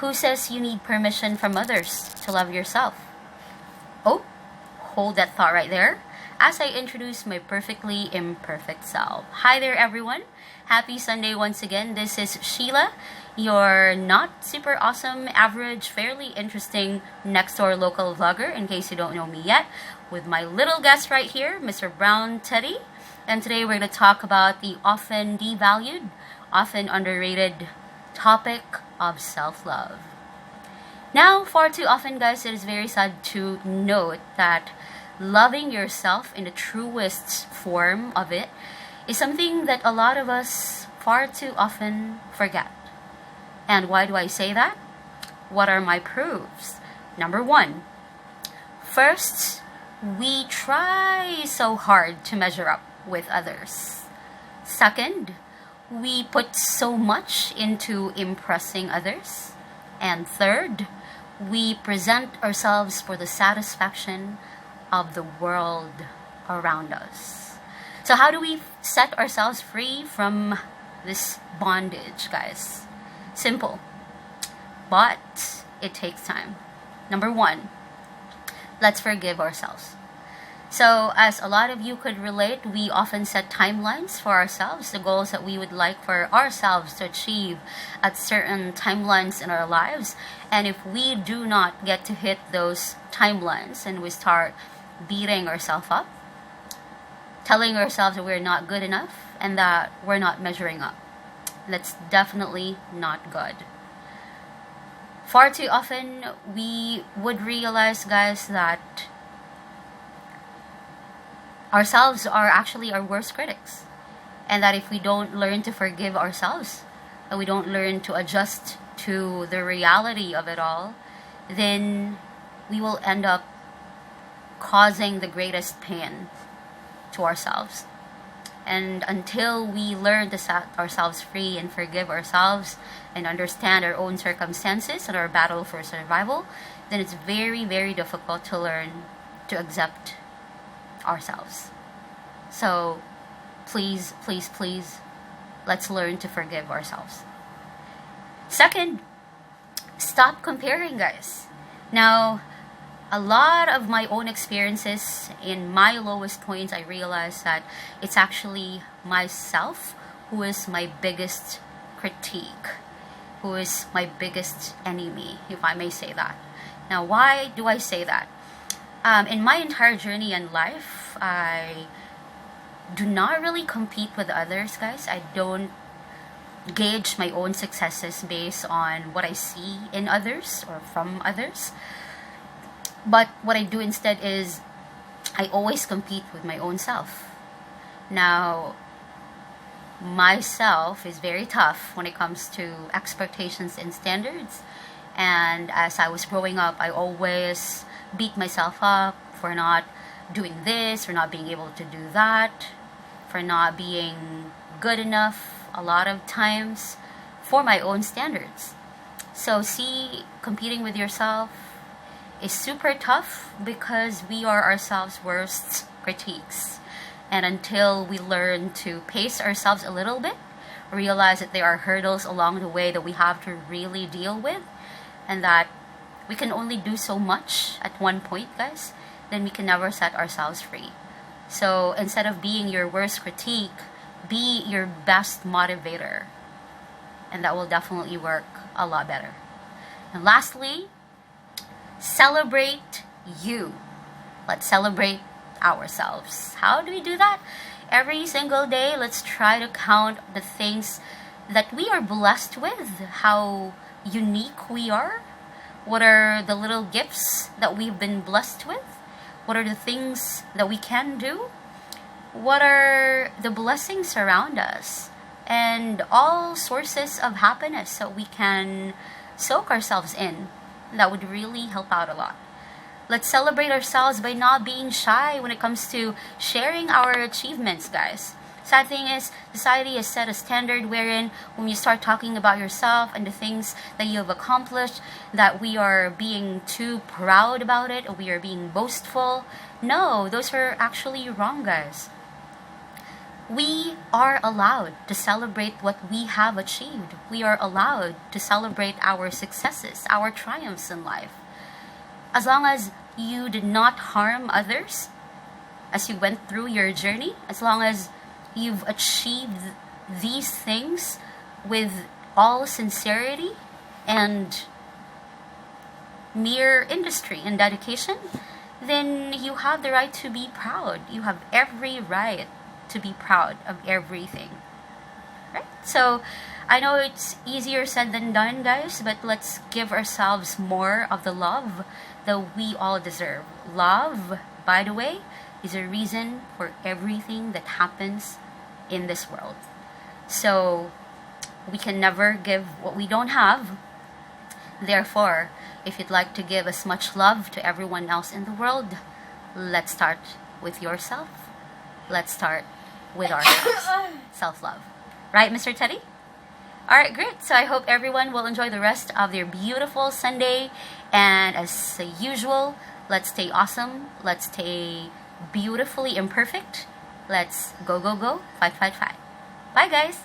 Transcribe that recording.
Who says you need permission from others to love yourself? Oh, hold that thought right there as I introduce my perfectly imperfect self. Hi there, everyone. Happy Sunday once again. This is Sheila, your not super awesome, average, fairly interesting next door local vlogger, in case you don't know me yet, with my little guest right here, Mr. Brown Teddy. And today we're going to talk about the often devalued, often underrated topic of self-love. Now, far too often, guys, it is very sad to note that loving yourself in the truest form of it is something that a lot of us far too often forget. And why do I say that? What are my proofs? Number one, first, we try so hard to measure up with others. Second, we put so much into impressing others. And third, we present ourselves for the satisfaction of the world around us. So how do we set ourselves free from this bondage, guys? Simple, but it takes time. Number one, let's forgive ourselves. So, as a lot of you could relate, we often set timelines for ourselves, the goals that we would like for ourselves to achieve at certain timelines in our lives. And if we do not get to hit those timelines and we start beating ourselves up, telling ourselves that we're not good enough and that we're not measuring up, that's definitely not good. Far too often, we would realize, guys, that ourselves are actually our worst critics. And that if we don't learn to forgive ourselves, and we don't learn to adjust to the reality of it all, then we will end up causing the greatest pain to ourselves. And until we learn to set ourselves free and forgive ourselves and understand our own circumstances and our battle for survival, then it's very, very difficult to learn to accept ourselves. So please, please, please, let's learn to forgive ourselves. Second, stop comparing, guys. Now, a lot of my own experiences, in my lowest points, I realized that it's actually myself who is my biggest critique, who is my biggest enemy, if I may say that. Now, why do I say that? In my entire journey in life, I do not really compete with others, guys. I don't gauge my own successes based on what I see in others or from others. But what I do instead is I always compete with my own self. Now, myself is very tough when it comes to expectations and standards. And as I was growing up, I always beat myself up for not doing this, for not being able to do that, for not being good enough a lot of times for my own standards. So see, competing with yourself is super tough because we are ourselves' worst critiques. And until we learn to pace ourselves a little bit, realize that there are hurdles along the way that we have to really deal with, and that we can only do so much at one point, guys, then we can never set ourselves free. So instead of being your worst critique, be your best motivator. And that will definitely work a lot better. And lastly, celebrate you. Let's celebrate ourselves. How do we do that? Every single day, let's try to count the things that we are blessed with, how unique we are. What are the little gifts that we've been blessed with? What are the things that we can do? What are the blessings around us? And all sources of happiness that we can soak ourselves in. That would really help out a lot. Let's celebrate ourselves by not being shy when it comes to sharing our achievements, guys. Sad thing is, society has set a standard wherein when you start talking about yourself and the things that you have accomplished, that we are being too proud about it, or we are being boastful. No, those are actually wrong, guys. We are allowed to celebrate what we have achieved. We are allowed to celebrate our successes, our triumphs in life. As long as you did not harm others as you went through your journey, as long as you've achieved these things with all sincerity and mere industry and dedication, then you have the right to be proud. You have every right to be proud of everything. Right? So I know it's easier said than done, guys, but let's give ourselves more of the love that we all deserve. Love, by the way, is a reason for everything that happens in this world. So we can never give what we don't have. Therefore, if you'd like to give as much love to everyone else in the world, let's start with yourself. Let's start with ourselves. Self-love. Right, Mr. Teddy? Alright, great. So I hope everyone will enjoy the rest of their beautiful Sunday. And as usual, let's stay awesome. Let's stay beautifully imperfect. Let's go, go, go. Fight, fight, fight. Bye, guys.